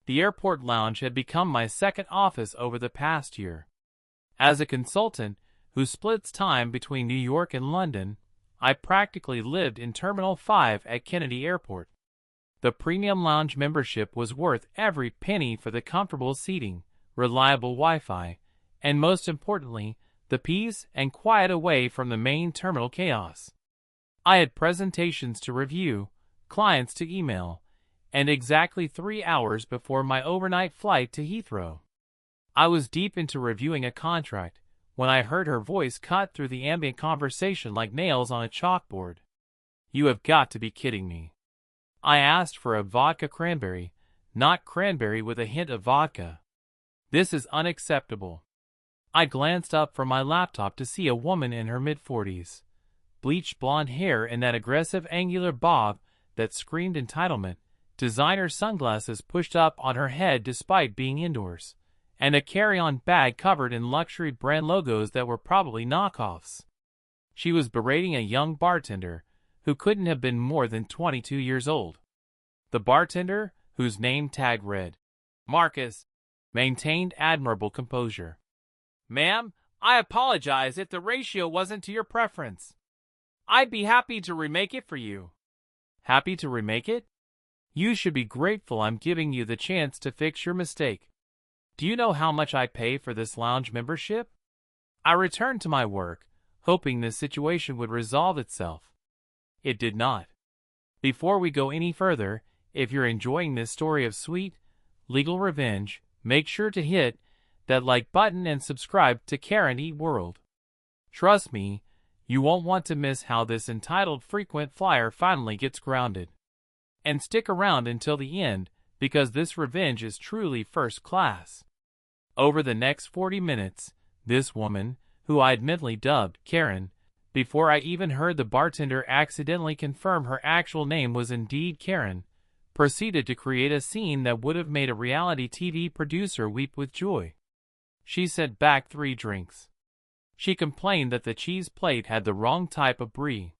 The airport lounge had become my second office over the past year. As a consultant who splits time between New York and London, I practically lived in Terminal 5 at Kennedy Airport. The premium lounge membership was worth every penny for the comfortable seating, reliable Wi-Fi, and most importantly, the peace and quiet away from the main terminal chaos. I had presentations to review, clients to email, and exactly 3 hours before my overnight flight to Heathrow, I was deep into reviewing a contract when I heard her voice cut through the ambient conversation like nails on a chalkboard. "You have got to be kidding me." I asked for a vodka cranberry, not cranberry with a hint of vodka. "This is unacceptable." I glanced up from my laptop to see a woman in her mid-40s, bleached blonde hair and that aggressive angular bob that screamed entitlement, designer sunglasses pushed up on her head despite being indoors, and a carry-on bag covered in luxury brand logos that were probably knockoffs. She was berating a young bartender who couldn't have been more than 22 years old. The bartender, whose name tag read Marcus, maintained admirable composure. "Ma'am, I apologize if the ratio wasn't to your preference. I'd be happy to remake it for you." "Happy to remake it? You should be grateful I'm giving you the chance to fix your mistake. Do you know how much I pay for this lounge membership?" I returned to my work, hoping this situation would resolve itself. It did not. Before we go any further, if you're enjoying this story of sweet, legal revenge, make sure to hit that like button and subscribe to KarenEatWorld. Trust me, you won't want to miss how this entitled frequent flyer finally gets grounded. And stick around until the end, because this revenge is truly first class. Over the next 40 minutes, this woman, who I admittedly dubbed Karen, before I even heard the bartender accidentally confirm her actual name was indeed Karen, proceeded to create a scene that would have made a reality TV producer weep with joy. She sent back 3 drinks. She complained that the cheese plate had the wrong type of brie.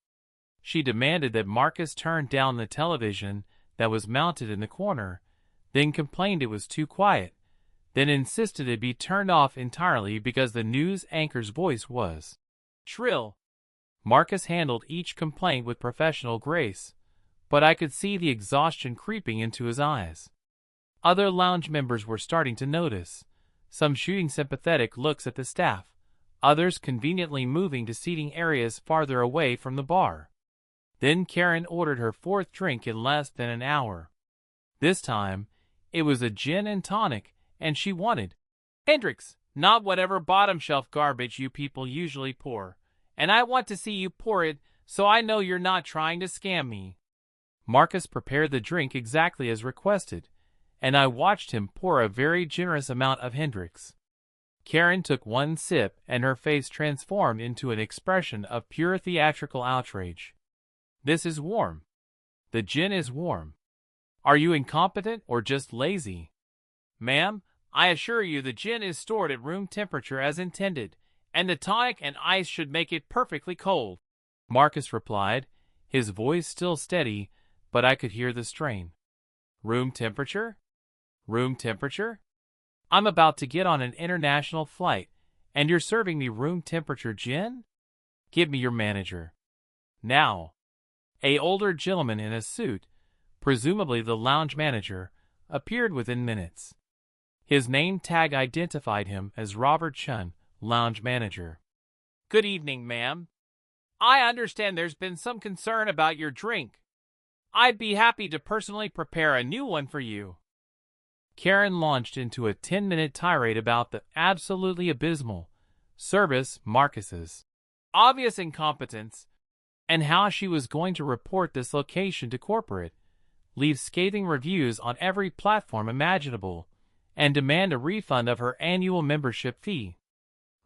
She demanded that Marcus turn down the television that was mounted in the corner, then complained it was too quiet, then insisted it be turned off entirely because the news anchor's voice was shrill. Marcus handled each complaint with professional grace, but I could see the exhaustion creeping into his eyes. Other lounge members were starting to notice, some shooting sympathetic looks at the staff, others conveniently moving to seating areas farther away from the bar. Then Karen ordered her 4th drink in less than an hour. This time, it was a gin and tonic, and she wanted Hendrix, not whatever bottom shelf garbage you people usually pour, and I want to see you pour it so I know you're not trying to scam me. Marcus prepared the drink exactly as requested, and I watched him pour a very generous amount of Hendrix. Karen took 1 sip and her face transformed into an expression of pure theatrical outrage. "This is warm. The gin is warm. Are you incompetent or just lazy?" "Ma'am, I assure you the gin is stored at room temperature as intended, and the tonic and ice should make it perfectly cold," Marcus replied, his voice still steady, but I could hear the strain. "Room temperature? Room temperature? I'm about to get on an international flight, and you're serving me room temperature gin? Give me your manager. Now." An older gentleman in a suit, presumably the lounge manager, appeared within minutes. His name tag identified him as Robert Chun, lounge manager. "Good evening, ma'am. I understand there's been some concern about your drink. I'd be happy to personally prepare a new one for you." Karen launched into a 10-minute tirade about the absolutely abysmal service Marcus's obvious incompetence, and how she was going to report this location to corporate, leave scathing reviews on every platform imaginable, and demand a refund of her annual membership fee.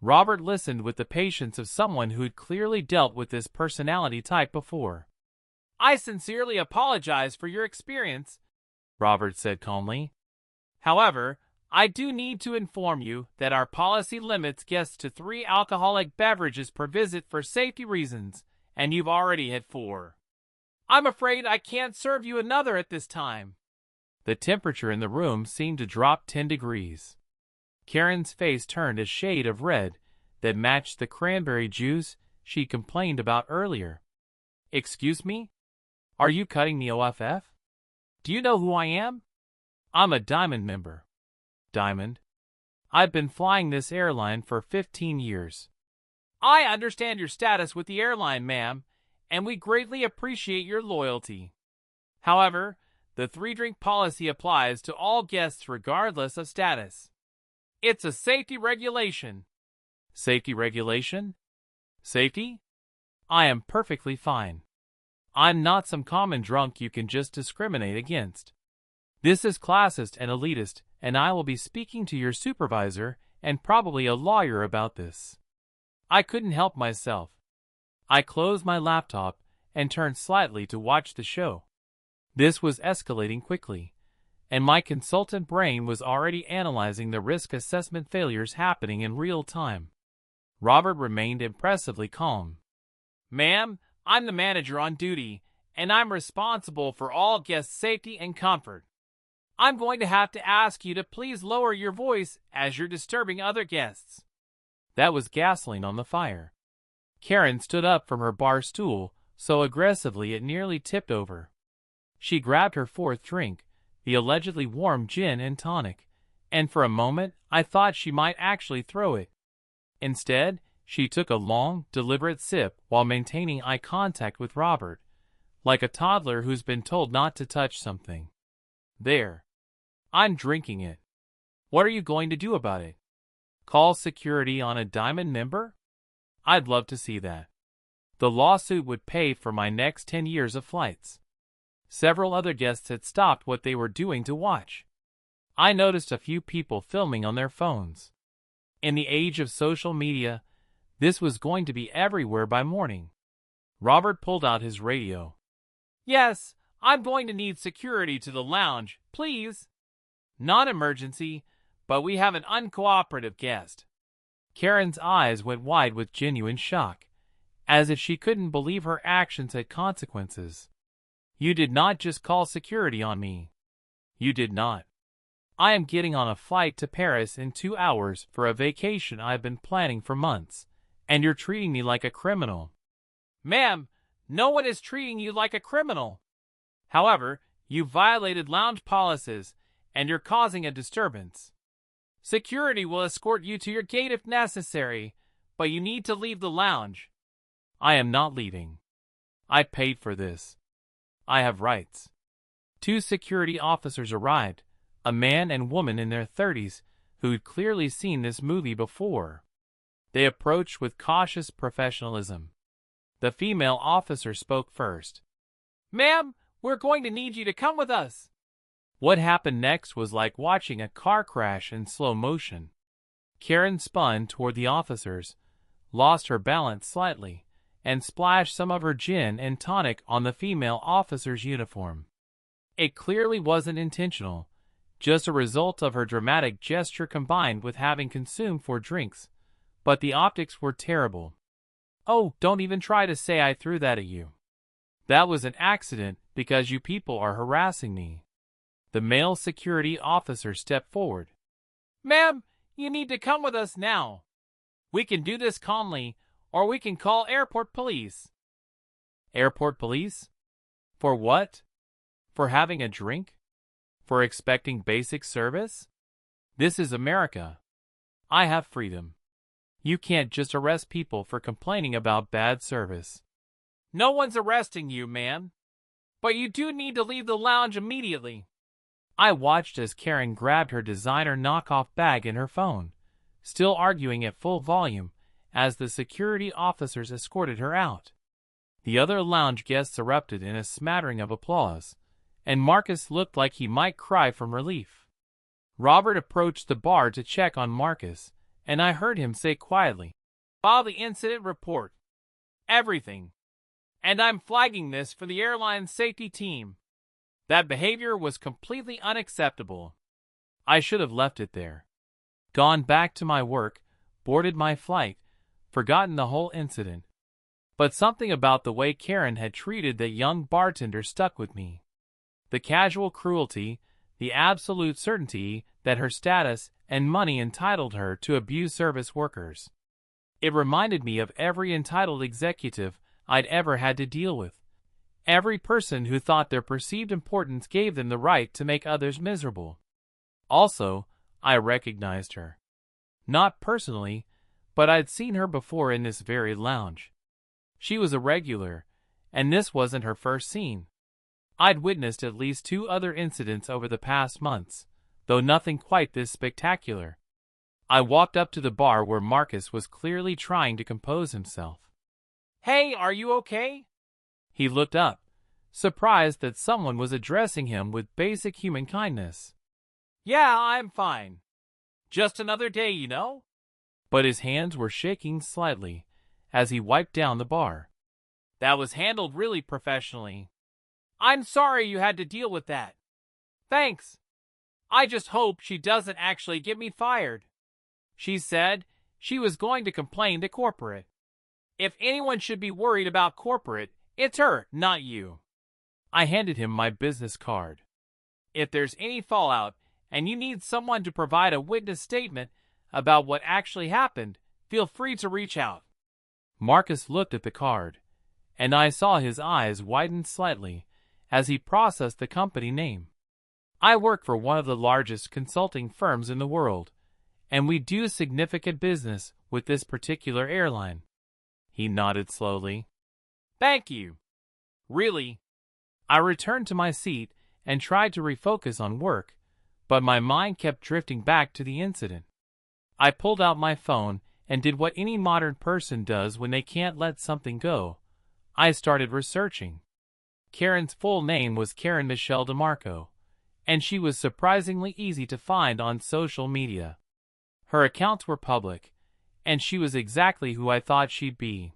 Robert listened with the patience of someone who had clearly dealt with this personality type before. "I sincerely apologize for your experience," Robert said calmly. "However, I do need to inform you that our policy limits guests to 3 alcoholic beverages per visit for safety reasons, and you've already had 4. I'm afraid I can't serve you another at this time." The temperature in the room seemed to drop 10 degrees. Karen's face turned a shade of red that matched the cranberry juice she complained about earlier. "Excuse me? Are you cutting me off? Do you know who I am? I'm a Diamond member." "Diamond? I've been flying this airline for 15 years. I understand your status with the airline, ma'am, and we greatly appreciate your loyalty. However, the 3-drink policy applies to all guests regardless of status. It's a safety regulation." "Safety regulation? Safety? I am perfectly fine. I'm not some common drunk you can just discriminate against. This is classist and elitist, and I will be speaking to your supervisor and probably a lawyer about this." I couldn't help myself. I closed my laptop and turned slightly to watch the show. This was escalating quickly, and my consultant brain was already analyzing the risk assessment failures happening in real time. Robert remained impressively calm. "Ma'am, I'm the manager on duty, and I'm responsible for all guest safety and comfort. I'm going to have to ask you to please lower your voice as you're disturbing other guests." That was gasoline on the fire. Karen stood up from her bar stool so aggressively it nearly tipped over. She grabbed her 4th drink, the allegedly warm gin and tonic, and for a moment I thought she might actually throw it. Instead, she took a long, deliberate sip while maintaining eye contact with Robert, like a toddler who's been told not to touch something. "There. I'm drinking it. What are you going to do about it? Call security on a Diamond member? I'd love to see that. The lawsuit would pay for my next 10 years of flights." Several other guests had stopped what they were doing to watch. I noticed a few people filming on their phones. In the age of social media, this was going to be everywhere by morning. Robert pulled out his radio. "Yes, I'm going to need security to the lounge, please. Non-emergency, but we have an uncooperative guest." Karen's eyes went wide with genuine shock, as if she couldn't believe her actions had consequences. "You did not just call security on me. You did not. I am getting on a flight to Paris in 2 hours for a vacation I've been planning for months, and you're treating me like a criminal." "Ma'am, no one is treating you like a criminal. However, you violated lounge policies, and you're causing a disturbance. Security will escort you to your gate if necessary, but you need to leave the lounge." "I am not leaving. I paid for this. I have rights." 2 security officers arrived, a man and woman in their 30s who'd clearly seen this movie before. They approached with cautious professionalism. The female officer spoke first. "Ma'am, we're going to need you to come with us." What happened next was like watching a car crash in slow motion. Karen spun toward the officers, lost her balance slightly, and splashed some of her gin and tonic on the female officer's uniform. It clearly wasn't intentional, just a result of her dramatic gesture combined with having consumed 4 drinks, but the optics were terrible. "Oh, don't even try to say I threw that at you. That was an accident because you people are harassing me." The male security officer stepped forward. "Ma'am, you need to come with us now. We can do this calmly, or we can call airport police." "Airport police? For what? For having a drink? For expecting basic service? This is America. I have freedom. You can't just arrest people for complaining about bad service." "No one's arresting you, ma'am. But you do need to leave the lounge immediately." I watched as Karen grabbed her designer knockoff bag and her phone, still arguing at full volume, as the security officers escorted her out. The other lounge guests erupted in a smattering of applause, and Marcus looked like he might cry from relief. Robert approached the bar to check on Marcus, and I heard him say quietly, "File the incident report. Everything. And I'm flagging this for the airline safety team. That behavior was completely unacceptable." I should have left it there. Gone back to my work, boarded my flight, forgotten the whole incident. But something about the way Karen had treated the young bartender stuck with me. The casual cruelty, the absolute certainty that her status and money entitled her to abuse service workers. It reminded me of every entitled executive I'd ever had to deal with. Every person who thought their perceived importance gave them the right to make others miserable. Also, I recognized her. Not personally, but I'd seen her before in this very lounge. She was a regular, and this wasn't her first scene. I'd witnessed at least 2 other incidents over the past months, though nothing quite this spectacular. I walked up to the bar where Marcus was clearly trying to compose himself. "Hey, are you okay?" He looked up, surprised that someone was addressing him with basic human kindness. "Yeah, I'm fine. Just another day, you know?" But his hands were shaking slightly as he wiped down the bar. "That was handled really professionally. I'm sorry you had to deal with that. Thanks. I just hope she doesn't actually get me fired. She said she was going to complain to corporate. If anyone should be worried about corporate, it's her, not you." I handed him my business card. "If there's any fallout and you need someone to provide a witness statement about what actually happened, feel free to reach out." Marcus looked at the card, and I saw his eyes widen slightly as he processed the company name. "I work for one of the largest consulting firms in the world, and we do significant business with this particular airline." He nodded slowly. "Thank you. Really?" I returned to my seat and tried to refocus on work, but my mind kept drifting back to the incident. I pulled out my phone and did what any modern person does when they can't let something go. I started researching. Karen's full name was Karen Michelle DeMarco, and she was surprisingly easy to find on social media. Her accounts were public, and she was exactly who I thought she'd be.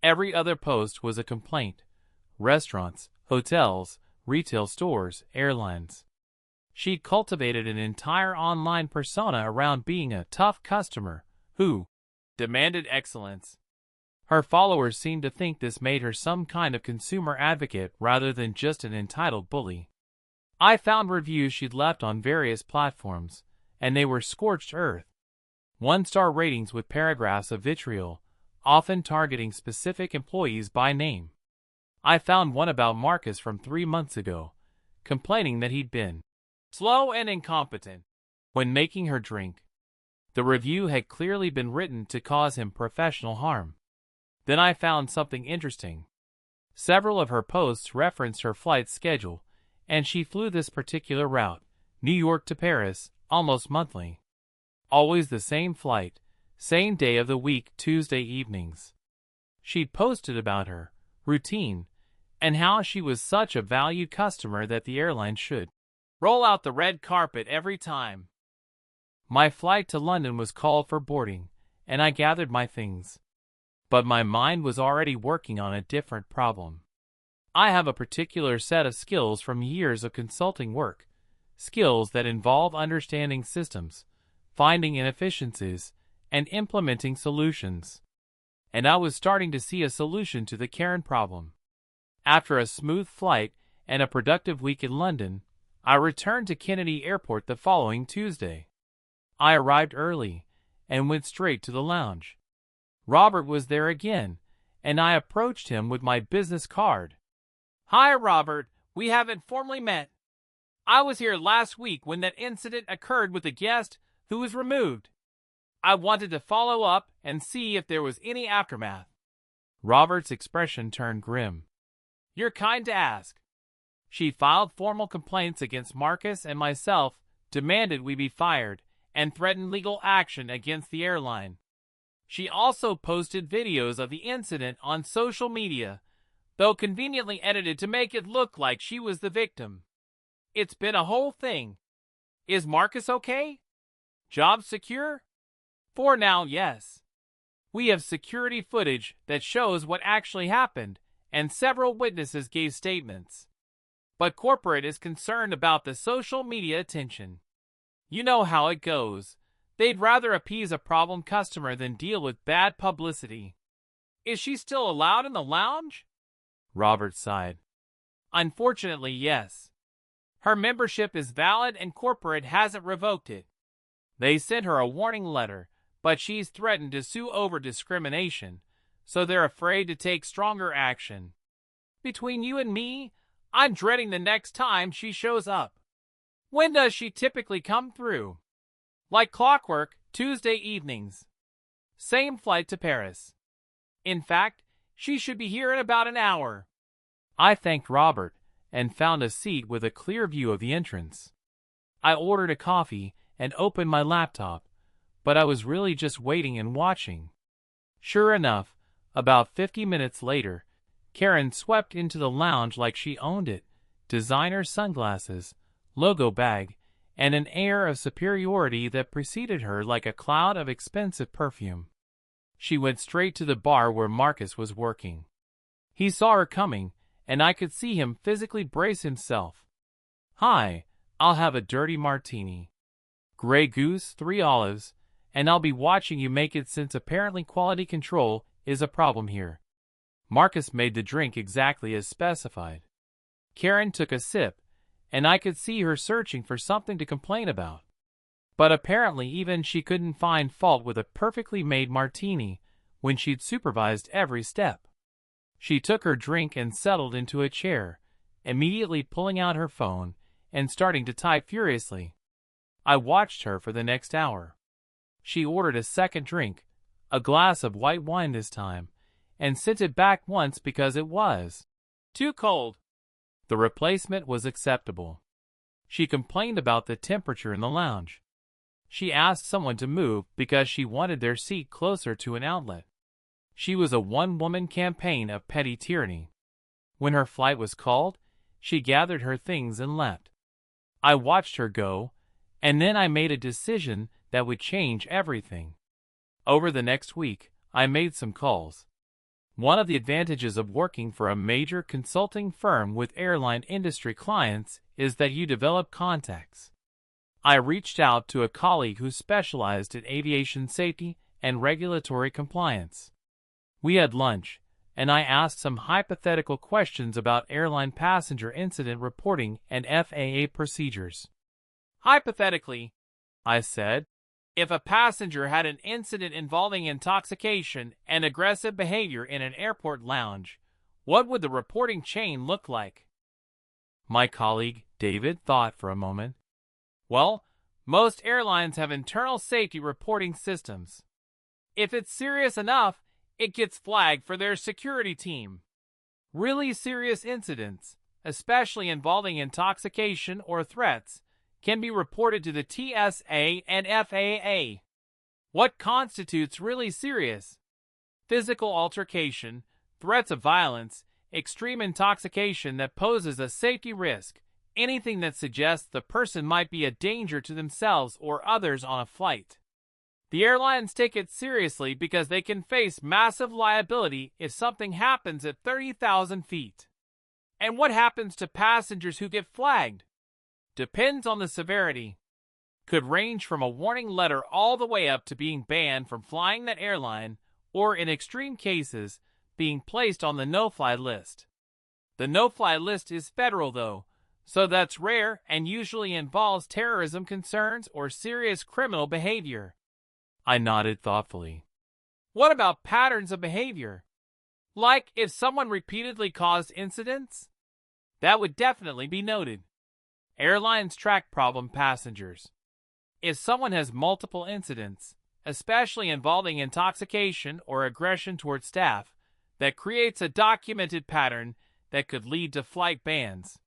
Every other post was a complaint. Restaurants, hotels, retail stores, airlines. She'd cultivated an entire online persona around being a tough customer who demanded excellence. Her followers seemed to think this made her some kind of consumer advocate rather than just an entitled bully. I found reviews she'd left on various platforms, and they were scorched earth. 1-star ratings with paragraphs of vitriol, often targeting specific employees by name. I found one about Marcus from 3 months ago, complaining that he'd been slow and incompetent when making her drink. The review had clearly been written to cause him professional harm. Then I found something interesting. Several of her posts referenced her flight schedule, and she flew this particular route, New York to Paris, almost monthly. Always the same flight, same day of the week, Tuesday evenings. She'd posted about her routine and how she was such a valued customer that the airline should roll out the red carpet every time. My flight to London was called for boarding, and I gathered my things. But my mind was already working on a different problem. I have a particular set of skills from years of consulting work, skills that involve understanding systems, finding inefficiencies, and implementing solutions. And I was starting to see a solution to the Karen problem. After a smooth flight and a productive week in London, I returned to Kennedy Airport the following Tuesday. I arrived early and went straight to the lounge. Robert was there again, and I approached him with my business card. "Hi, Robert. We haven't formally met. I was here last week when that incident occurred with a guest who was removed. I wanted to follow up and see if there was any aftermath." Robert's expression turned grim. "You're kind to ask. She filed formal complaints against Marcus and myself, demanded we be fired, and threatened legal action against the airline. She also posted videos of the incident on social media, though conveniently edited to make it look like she was the victim. It's been a whole thing. Is Marcus okay? Job secure? For now, yes. We have security footage that shows what actually happened, and several witnesses gave statements. But corporate is concerned about the social media attention. You know how it goes. They'd rather appease a problem customer than deal with bad publicity. Is she still allowed in the lounge?" Robert sighed. "Unfortunately, yes. Her membership is valid and corporate hasn't revoked it. They sent her a warning letter, but she's threatened to sue over discrimination, so they're afraid to take stronger action. Between you and me, I'm dreading the next time she shows up. When does she typically come through? Like clockwork, Tuesday evenings. Same flight to Paris. In fact, she should be here in about an hour. I thanked Robert and found a seat with a clear view of the entrance. I ordered a coffee and opened my laptop, but I was really just waiting and watching. Sure enough, about 50 minutes later, Karen swept into the lounge like she owned it, designer sunglasses, logo bag, and an air of superiority that preceded her like a cloud of expensive perfume. She went straight to the bar where Marcus was working. He saw her coming, and I could see him physically brace himself. "Hi, I'll have a dirty martini. Grey Goose, 3 olives, and I'll be watching you make it since apparently quality control is a problem here." Marcus made the drink exactly as specified. Karen took a sip, and I could see her searching for something to complain about. But apparently even she couldn't find fault with a perfectly made martini when she'd supervised every step. She took her drink and settled into a chair, immediately pulling out her phone and starting to type furiously. I watched her for the next hour. She ordered a second drink, a glass of white wine this time, and sent it back once because it was too cold. The replacement was acceptable. She complained about the temperature in the lounge. She asked someone to move because she wanted their seat closer to an outlet. She was a one-woman campaign of petty tyranny. When her flight was called, she gathered her things and left. I watched her go, and then I made a decision that would change everything. Over the next week, I made some calls. One of the advantages of working for a major consulting firm with airline industry clients is that you develop contacts. I reached out to a colleague who specialized in aviation safety and regulatory compliance. We had lunch, and I asked some hypothetical questions about airline passenger incident reporting and FAA procedures. Hypothetically, I said, if a passenger had an incident involving intoxication and aggressive behavior in an airport lounge, what would the reporting chain look like? My colleague, David, thought for a moment. Well, most airlines have internal safety reporting systems. If it's serious enough, it gets flagged for their security team. Really serious incidents, especially involving intoxication or threats, can be reported to the TSA and FAA. What constitutes really serious? Physical altercation, threats of violence, extreme intoxication that poses a safety risk, anything that suggests the person might be a danger to themselves or others on a flight. The airlines take it seriously because they can face massive liability if something happens at 30,000 feet. And what happens to passengers who get flagged? Depends on the severity. Could range from a warning letter all the way up to being banned from flying that airline, or in extreme cases, being placed on the no-fly list. The no-fly list is federal though, so that's rare and usually involves terrorism concerns or serious criminal behavior. I nodded thoughtfully. What about patterns of behavior? Like if someone repeatedly caused incidents? That would definitely be noted. Airlines track problem passengers. If someone has multiple incidents, especially involving intoxication or aggression toward staff, that creates a documented pattern that could lead to flight bans.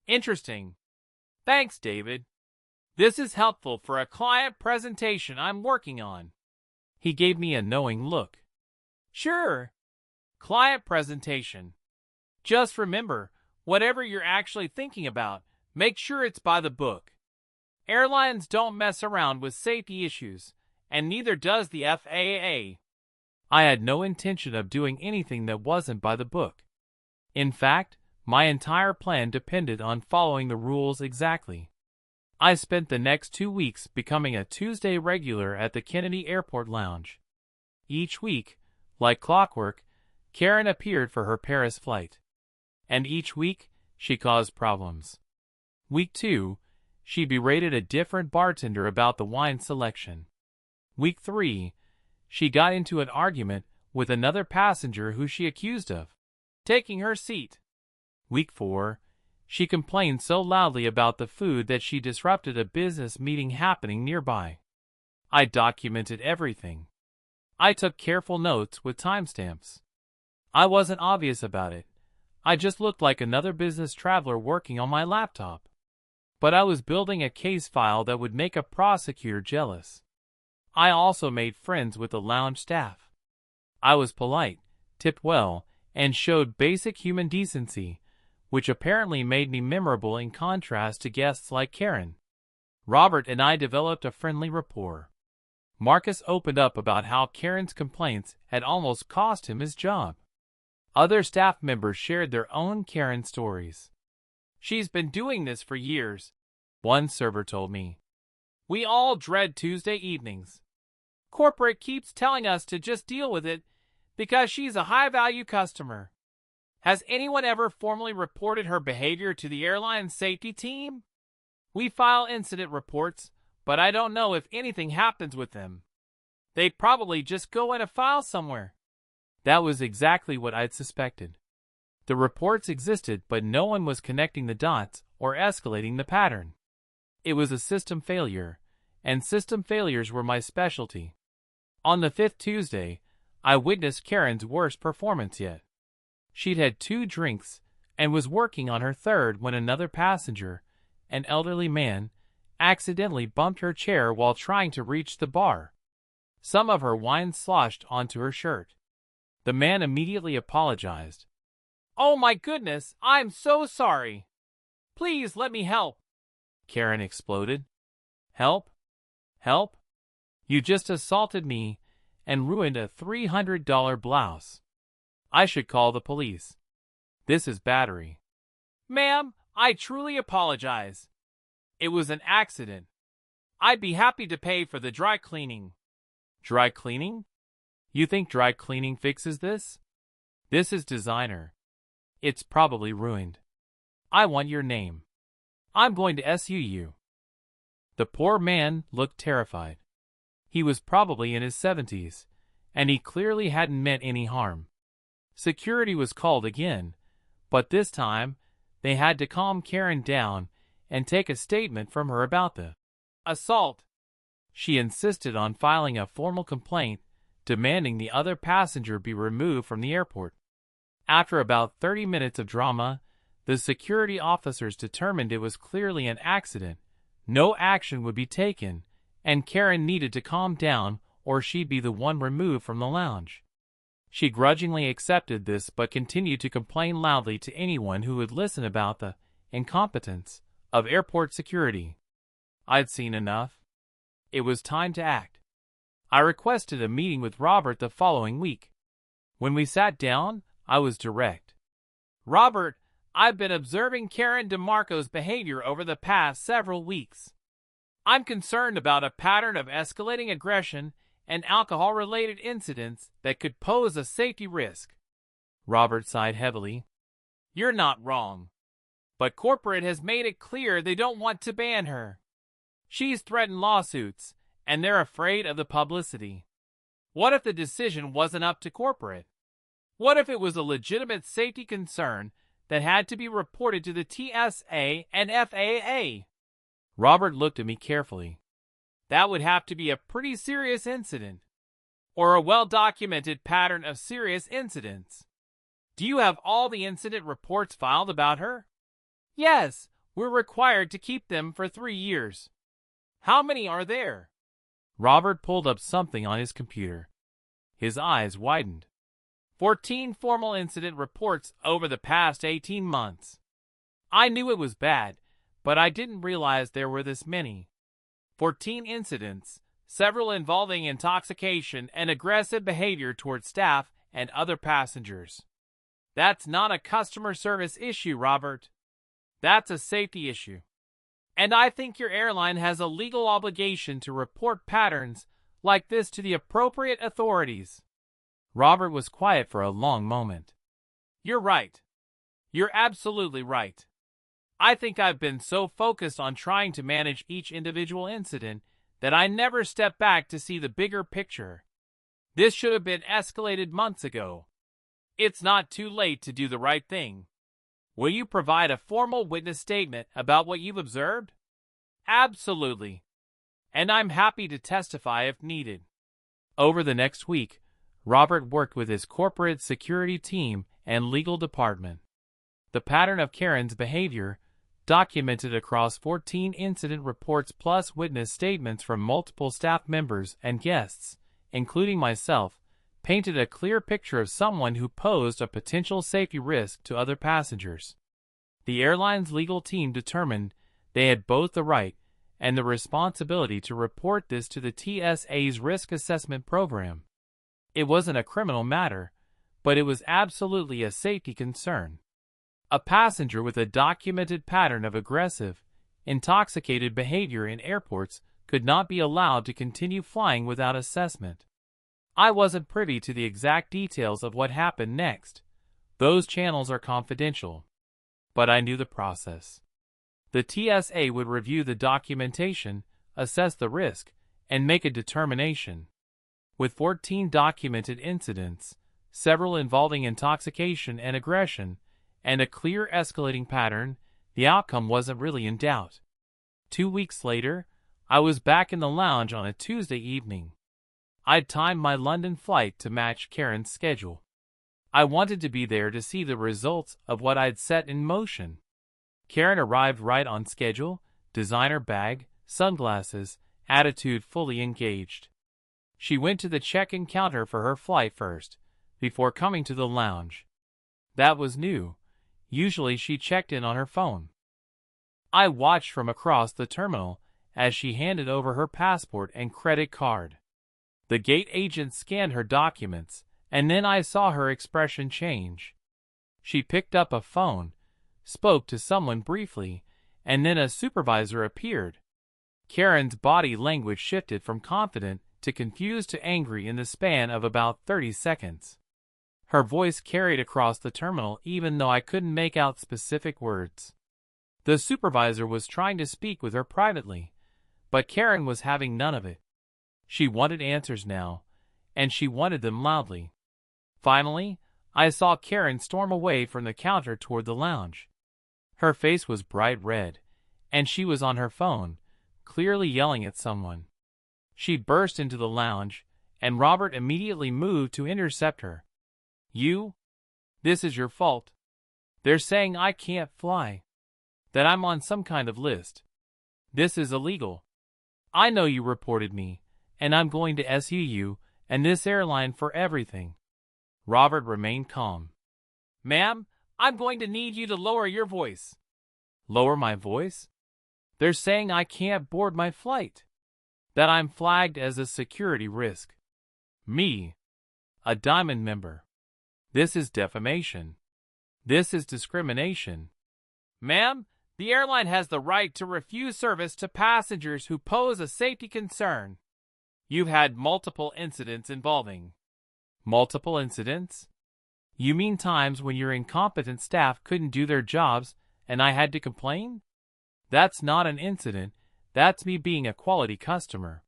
Interesting. Thanks, David. This is helpful for a client presentation I'm working on. He gave me a knowing look. Sure. Client presentation. Just remember, whatever you're actually thinking about, make sure it's by the book. Airlines don't mess around with safety issues, and neither does the FAA. I had no intention of doing anything that wasn't by the book. In fact, my entire plan depended on following the rules exactly. I spent the next 2 weeks becoming a Tuesday regular at the Kennedy Airport Lounge. Each week, like clockwork, Karen appeared for her Paris flight. And each week, she caused problems. Week 2, she berated a different bartender about the wine selection. Week 3, she got into an argument with another passenger who she accused of taking her seat. Week 4, she complained so loudly about the food that she disrupted a business meeting happening nearby. I documented everything. I took careful notes with timestamps. I wasn't obvious about it. I just looked like another business traveler working on my laptop. But I was building a case file that would make a prosecutor jealous. I also made friends with the lounge staff. I was polite, tipped well, and showed basic human decency, which apparently made me memorable in contrast to guests like Karen. Robert and I developed a friendly rapport. Marcus opened up about how Karen's complaints had almost cost him his job. Other staff members shared their own Karen stories. "She's been doing this for years," one server told me. "We all dread Tuesday evenings. Corporate keeps telling us to just deal with it because she's a high-value customer. Has anyone ever formally reported her behavior to the airline safety team? We file incident reports, but I don't know if anything happens with them. They'd probably just go in a file somewhere." That was exactly what I'd suspected. The reports existed, but no one was connecting the dots or escalating the pattern. It was a system failure, and system failures were my specialty. On the 5th Tuesday, I witnessed Karen's worst performance yet. She'd had 2 drinks and was working on her 3rd when another passenger, an elderly man, accidentally bumped her chair while trying to reach the bar. Some of her wine sloshed onto her shirt. The man immediately apologized. "Oh my goodness, I'm so sorry. Please let me help," Karen exploded. "Help? Help? You just assaulted me and ruined a $300 blouse. I should call the police. This is battery." "Ma'am, I truly apologize. It was an accident. I'd be happy to pay for the dry cleaning." "Dry cleaning? You think dry cleaning fixes this? This is designer. It's probably ruined. I want your name. I'm going to sue you." The poor man looked terrified. He was probably in his 70s, and he clearly hadn't meant any harm. Security was called again, but this time they had to calm Karen down and take a statement from her about the assault. She insisted on filing a formal complaint, demanding the other passenger be removed from the airport. After about 30 minutes of drama, the security officers determined it was clearly an accident, no action would be taken, and Karen needed to calm down or she'd be the one removed from the lounge. She grudgingly accepted this but continued to complain loudly to anyone who would listen about the incompetence of airport security. I'd seen enough. It was time to act. I requested a meeting with Robert the following week. When we sat down, I was direct. "Robert, I've been observing Karen DeMarco's behavior over the past several weeks. I'm concerned about a pattern of escalating aggression and alcohol-related incidents that could pose a safety risk." Robert sighed heavily. "You're not wrong. But corporate has made it clear they don't want to ban her. She's threatened lawsuits, and they're afraid of the publicity. What if the decision wasn't up to corporate? What if it was a legitimate safety concern that had to be reported to the TSA and FAA?" Robert looked at me carefully. "That would have to be a pretty serious incident, or a well-documented pattern of serious incidents. Do you have all the incident reports filed about her?" "Yes, we're required to keep them for 3 years." "How many are there?" Robert pulled up something on his computer. His eyes widened. 14 formal incident reports over the past 18 months. I knew it was bad, but I didn't realize there were this many. 14 incidents, several involving intoxication and aggressive behavior toward staff and other passengers. That's not a customer service issue, Robert. That's a safety issue. And I think your airline has a legal obligation to report patterns like this to the appropriate authorities." Robert was quiet for a long moment. "You're right. You're absolutely right. I think I've been so focused on trying to manage each individual incident that I never stepped back to see the bigger picture. This should have been escalated months ago. It's not too late to do the right thing. Will you provide a formal witness statement about what you've observed? Absolutely. And I'm happy to testify if needed. Over the next week, Robert worked with his corporate security team and legal department. The pattern of Karen's behavior, documented across 14 incident reports plus witness statements from multiple staff members and guests, including myself, painted a clear picture of someone who posed a potential safety risk to other passengers. The airline's legal team determined they had both the right and the responsibility to report this to the TSA's risk assessment program. It wasn't a criminal matter, but it was absolutely a safety concern. A passenger with a documented pattern of aggressive, intoxicated behavior in airports could not be allowed to continue flying without assessment. I wasn't privy to the exact details of what happened next. Those channels are confidential. But I knew the process. The TSA would review the documentation, assess the risk, and make a determination. With 14 documented incidents, several involving intoxication and aggression, and a clear escalating pattern, the outcome wasn't really in doubt. 2 weeks later, I was back in the lounge on a Tuesday evening. I'd timed my London flight to match Karen's schedule. I wanted to be there to see the results of what I'd set in motion. Karen arrived right on schedule, designer bag, sunglasses, attitude fully engaged. She went to the check-in counter for her flight first, before coming to the lounge. That was new. Usually she checked in on her phone. I watched from across the terminal as she handed over her passport and credit card. The gate agent scanned her documents, and then I saw her expression change. She picked up a phone, spoke to someone briefly, and then a supervisor appeared. Karen's body language shifted from confident to confused to angry in the span of about 30 seconds. Her voice carried across the terminal even though I couldn't make out specific words. The supervisor was trying to speak with her privately, but Karen was having none of it. She wanted answers now, and she wanted them loudly. Finally, I saw Karen storm away from the counter toward the lounge. Her face was bright red, and she was on her phone, clearly yelling at someone. She burst into the lounge, and Robert immediately moved to intercept her. "You? This is your fault. They're saying I can't fly. That I'm on some kind of list. This is illegal. I know you reported me, and I'm going to sue you and this airline for everything." Robert remained calm. "Ma'am, I'm going to need you to lower your voice." "Lower my voice? They're saying I can't board my flight. That I'm flagged as a security risk. Me, a Diamond member. This is defamation. This is discrimination." "Ma'am, the airline has the right to refuse service to passengers who pose a safety concern. You've had multiple incidents involving." "Multiple incidents? You mean times when your incompetent staff couldn't do their jobs and I had to complain? That's not an incident, that's me being a quality customer."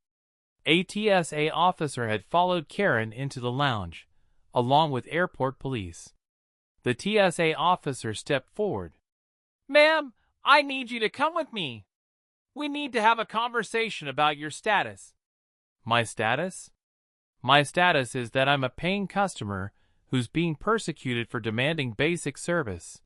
A TSA officer had followed Karen into the lounge, along with airport police. The TSA officer stepped forward. "Ma'am, I need you to come with me. We need to have a conversation about your status." "My status? My status is that I'm a paying customer who's being persecuted for demanding basic service."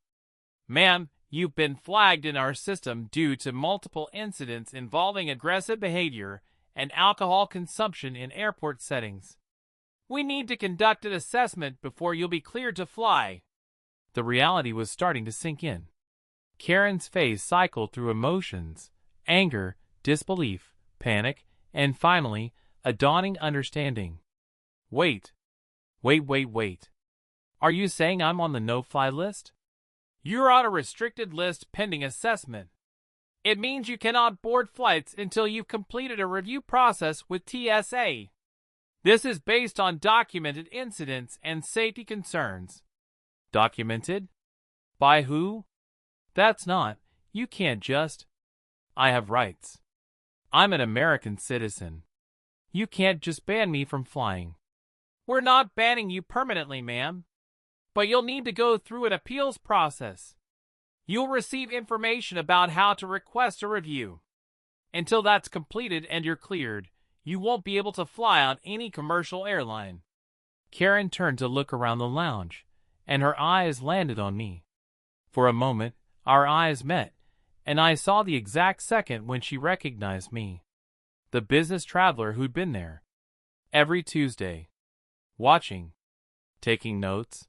"Ma'am, you've been flagged in our system due to multiple incidents involving aggressive behavior and alcohol consumption in airport settings. We need to conduct an assessment before you'll be cleared to fly." The reality was starting to sink in. Karen's face cycled through emotions: anger, disbelief, panic, and finally, a dawning understanding. Wait. Are you saying I'm on the no-fly list?" "You're on a restricted list pending assessment. It means you cannot board flights until you've completed a review process with TSA. This is based on documented incidents and safety concerns." "Documented? By who?" "That's not. You can't just. I have rights. I'm an American citizen. You can't just ban me from flying. We're not banning you permanently, ma'am. But you'll need to go through an appeals process. You'll receive information about how to request a review. Until that's completed and you're cleared, you won't be able to fly on any commercial airline. Karen turned to look around the lounge, and her eyes landed on me. For a moment, our eyes met, and I saw the exact second when she recognized me. The business traveler who'd been there every Tuesday, watching, taking notes.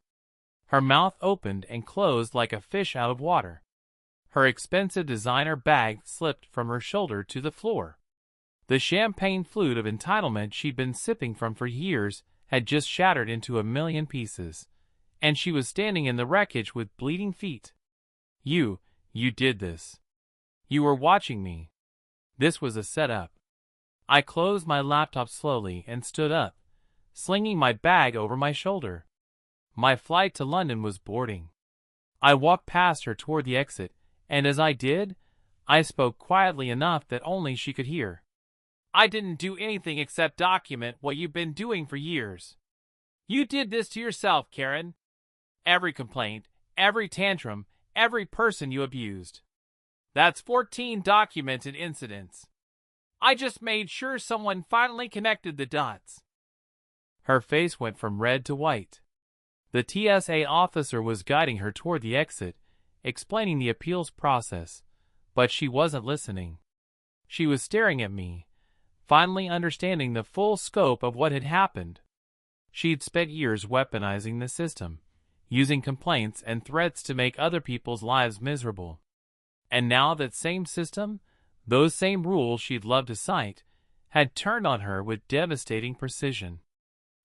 Her mouth opened and closed like a fish out of water. Her expensive designer bag slipped from her shoulder to the floor. The champagne flute of entitlement she'd been sipping from for years had just shattered into a million pieces, and she was standing in the wreckage with bleeding feet. You did this. You were watching me. This was a setup. I closed my laptop slowly and stood up, slinging my bag over my shoulder. My flight to London was boarding. I walked past her toward the exit, and as I did, I spoke quietly enough that only she could hear. I didn't do anything except document what you've been doing for years. You did this to yourself, Karen. Every complaint, every tantrum, every person you abused. That's 14 documented incidents. I just made sure someone finally connected the dots. Her face went from red to white. The TSA officer was guiding her toward the exit, explaining the appeals process, but she wasn't listening. She was staring at me, finally understanding the full scope of what had happened. She'd spent years weaponizing the system, using complaints and threats to make other people's lives miserable. And now that same system, those same rules she'd loved to cite, had turned on her with devastating precision.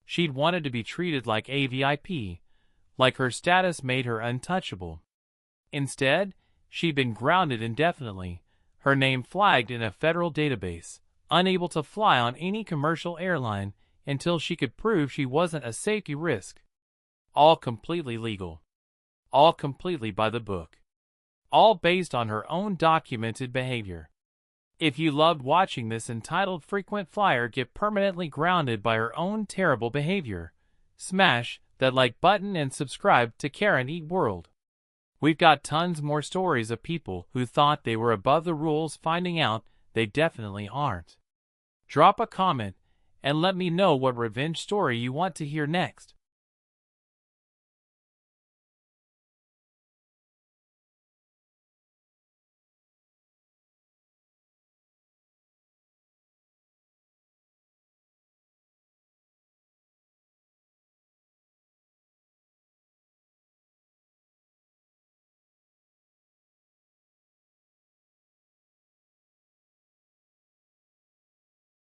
She'd wanted to be treated like a VIP, like her status made her untouchable. Instead, she'd been grounded indefinitely, her name flagged in a federal database, unable to fly on any commercial airline until she could prove she wasn't a safety risk. All completely legal. All completely by the book. All based on her own documented behavior. If you loved watching this entitled frequent flyer get permanently grounded by her own terrible behavior, smash that like button and subscribe to KarenEatWorld. We've got tons more stories of people who thought they were above the rules finding out they definitely aren't. Drop a comment and let me know what revenge story you want to hear next.